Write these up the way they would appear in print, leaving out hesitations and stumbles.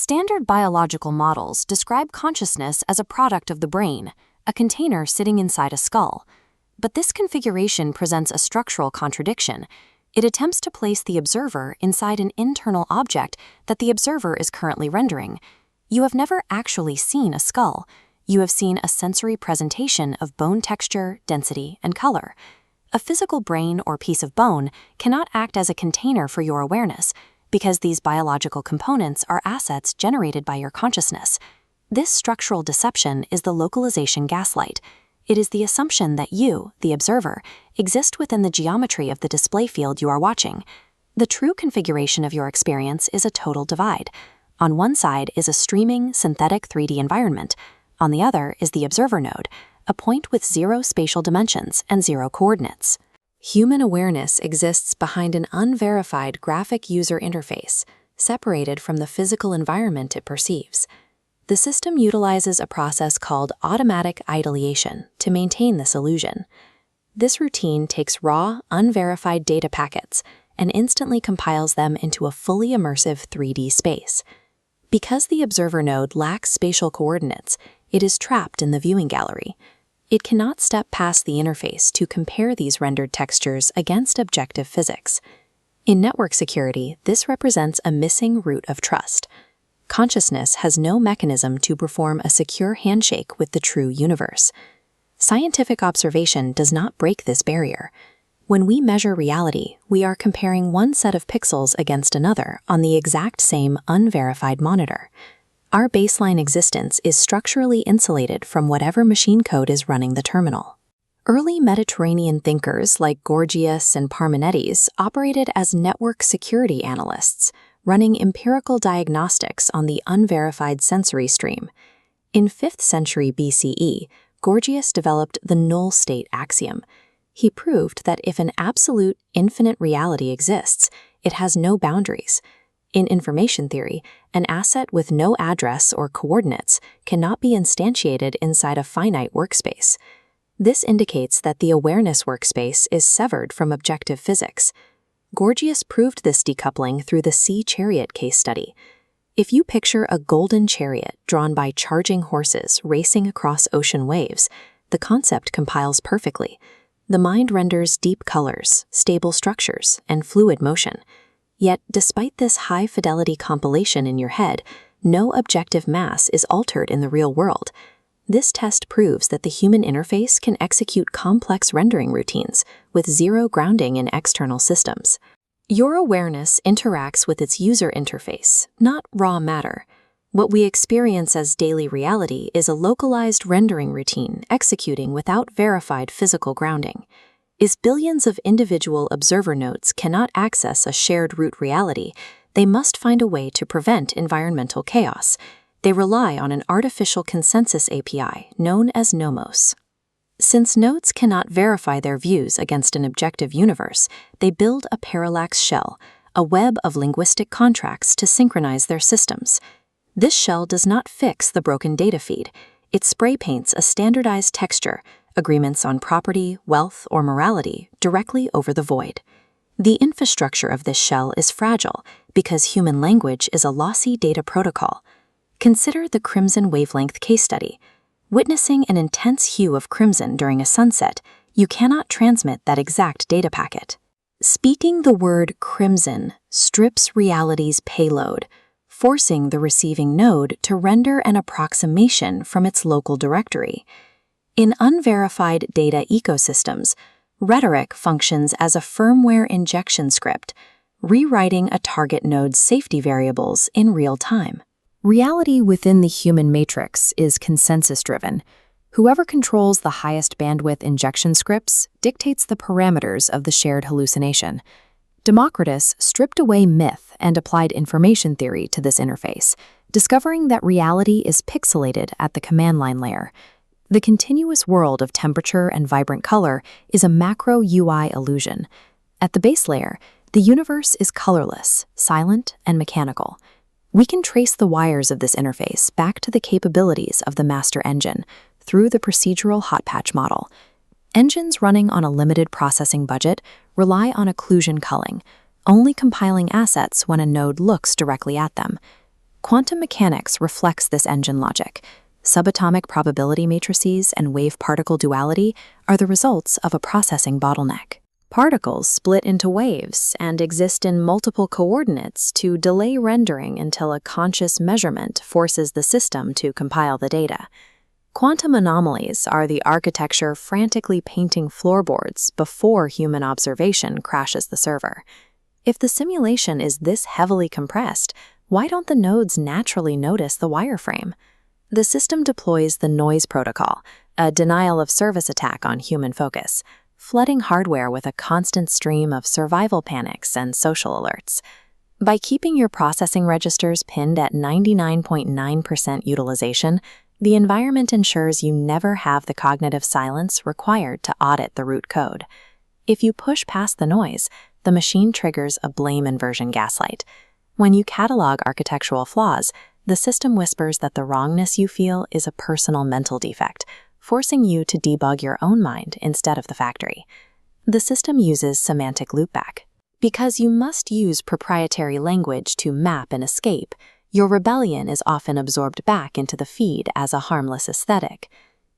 Standard biological models describe consciousness as a product of the brain, a container sitting inside a skull. But this configuration presents a structural contradiction. It attempts to place the observer inside an internal object that the observer is currently rendering. You have never actually seen a skull. You have seen a sensory presentation of bone texture, density, and color. A physical brain or piece of bone cannot act as a container for your awareness, because these biological components are assets generated by your consciousness. This structural deception is the localization gaslight. It is the assumption that you, the observer, exist within the geometry of the display field you are watching. The true configuration of your experience is a total divide. On one side is a streaming, synthetic 3D environment. On the other is the observer node, a point with 0 spatial dimensions and 0 coordinates. Human awareness exists behind an unverified graphic user interface, separated from the physical environment it perceives. The system utilizes a process called automatic ideation to maintain this illusion. This routine takes raw, unverified data packets and instantly compiles them into a fully immersive 3D space. Because the observer node lacks spatial coordinates, it is trapped in the viewing gallery. It cannot step past the interface to compare these rendered textures against objective physics. In network security, this represents a missing root of trust. Consciousness has no mechanism to perform a secure handshake with the true universe. Scientific observation does not break this barrier. When we measure reality, we are comparing one set of pixels against another on the exact same unverified monitor. Our baseline existence is structurally insulated from whatever machine code is running the terminal. Early Mediterranean thinkers like Gorgias and Parmenides operated as network security analysts, running empirical diagnostics on the unverified sensory stream. In 5th century BCE, Gorgias developed the null state axiom. He proved that if an absolute, infinite reality exists, it has no boundaries. In information theory, an asset with no address or coordinates cannot be instantiated inside a finite workspace. This indicates that the awareness workspace is severed from objective physics. Gorgias proved this decoupling through the sea chariot case study. If you picture a golden chariot drawn by charging horses racing across ocean waves, the concept compiles perfectly. The mind renders deep colors, stable structures, and fluid motion. Yet, despite this high-fidelity compilation in your head, no objective mass is altered in the real world. This test proves that the human interface can execute complex rendering routines with 0 grounding in external systems. Your awareness interacts with its user interface, not raw matter. What we experience as daily reality is a localized rendering routine executing without verified physical grounding. As billions of individual observer nodes cannot access a shared root reality, they must find a way to prevent environmental chaos. They rely on an artificial consensus API known as Nomos. Since nodes cannot verify their views against an objective universe, they build a parallax shell, a web of linguistic contracts to synchronize their systems. This shell does not fix the broken data feed. It spray paints a standardized texture, agreements on property, wealth, or morality, directly over the void. The infrastructure of this shell is fragile because human language is a lossy data protocol. Consider the crimson wavelength case study. Witnessing an intense hue of crimson during a sunset, you cannot transmit that exact data packet. Speaking the word crimson strips reality's payload, forcing the receiving node to render an approximation from its local directory. In unverified data ecosystems, rhetoric functions as a firmware injection script, rewriting a target node's safety variables in real time. Reality within the human matrix is consensus-driven. Whoever controls the highest bandwidth injection scripts dictates the parameters of the shared hallucination. Democritus stripped away myth and applied information theory to this interface, discovering that reality is pixelated at the command line layer. The continuous world of temperature and vibrant color is a macro UI illusion. At the base layer, the universe is colorless, silent, and mechanical. We can trace the wires of this interface back to the capabilities of the master engine through the procedural hot patch model. Engines running on a limited processing budget rely on occlusion culling, only compiling assets when a node looks directly at them. Quantum mechanics reflects this engine logic. Subatomic probability matrices and wave-particle duality are the results of a processing bottleneck. Particles split into waves and exist in multiple coordinates to delay rendering until a conscious measurement forces the system to compile the data. Quantum anomalies are the architecture frantically painting floorboards before human observation crashes the server. If the simulation is this heavily compressed, why don't the nodes naturally notice the wireframe? The system deploys the noise protocol, a denial-of-service attack on human focus, flooding hardware with a constant stream of survival panics and social alerts. By keeping your processing registers pinned at 99.9% utilization, the environment ensures you never have the cognitive silence required to audit the root code. If you push past the noise, the machine triggers a blame inversion gaslight. When you catalog architectural flaws, the system whispers that the wrongness you feel is a personal mental defect, forcing you to debug your own mind instead of the factory. The system uses semantic loopback. Because you must use proprietary language to map and escape, your rebellion is often absorbed back into the feed as a harmless aesthetic.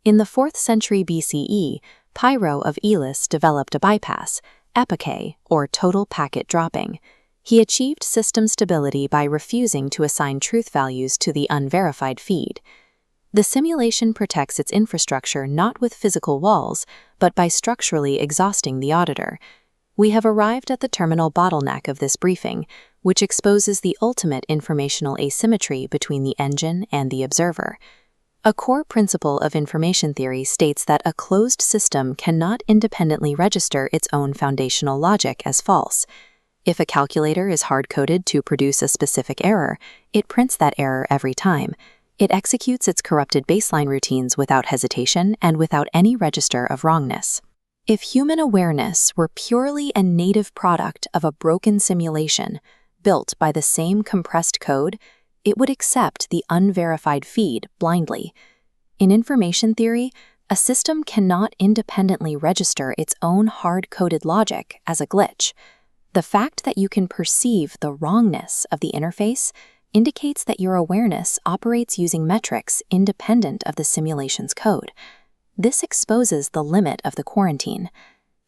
In the 4th century BCE, Pyrrho of Elis developed a bypass, epoche, or total packet dropping. He achieved system stability by refusing to assign truth values to the unverified feed. The simulation protects its infrastructure not with physical walls, but by structurally exhausting the auditor. We have arrived at the terminal bottleneck of this briefing, which exposes the ultimate informational asymmetry between the engine and the observer. A core principle of information theory states that a closed system cannot independently register its own foundational logic as false. If a calculator is hard-coded to produce a specific error, it prints that error every time. It executes its corrupted baseline routines without hesitation and without any register of wrongness. If human awareness were purely a native product of a broken simulation, built by the same compressed code, it would accept the unverified feed blindly. In information theory, a system cannot independently register its own hard-coded logic as a glitch. The fact that you can perceive the wrongness of the interface indicates that your awareness operates using metrics independent of the simulation's code. This exposes the limit of the quarantine.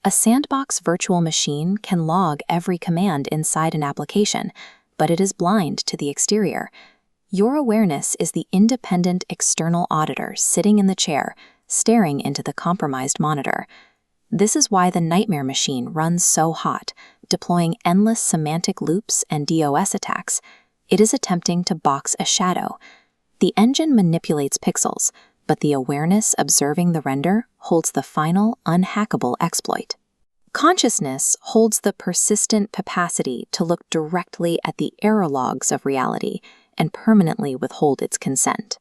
A sandbox virtual machine can log every command inside an application, but it is blind to the exterior. Your awareness is the independent external auditor sitting in the chair, staring into the compromised monitor. This is why the nightmare machine runs so hot, deploying endless semantic loops and DOS attacks. It is attempting to box a shadow. The engine manipulates pixels, but the awareness observing the render holds the final, unhackable exploit. Consciousness holds the persistent capacity to look directly at the error logs of reality and permanently withhold its consent.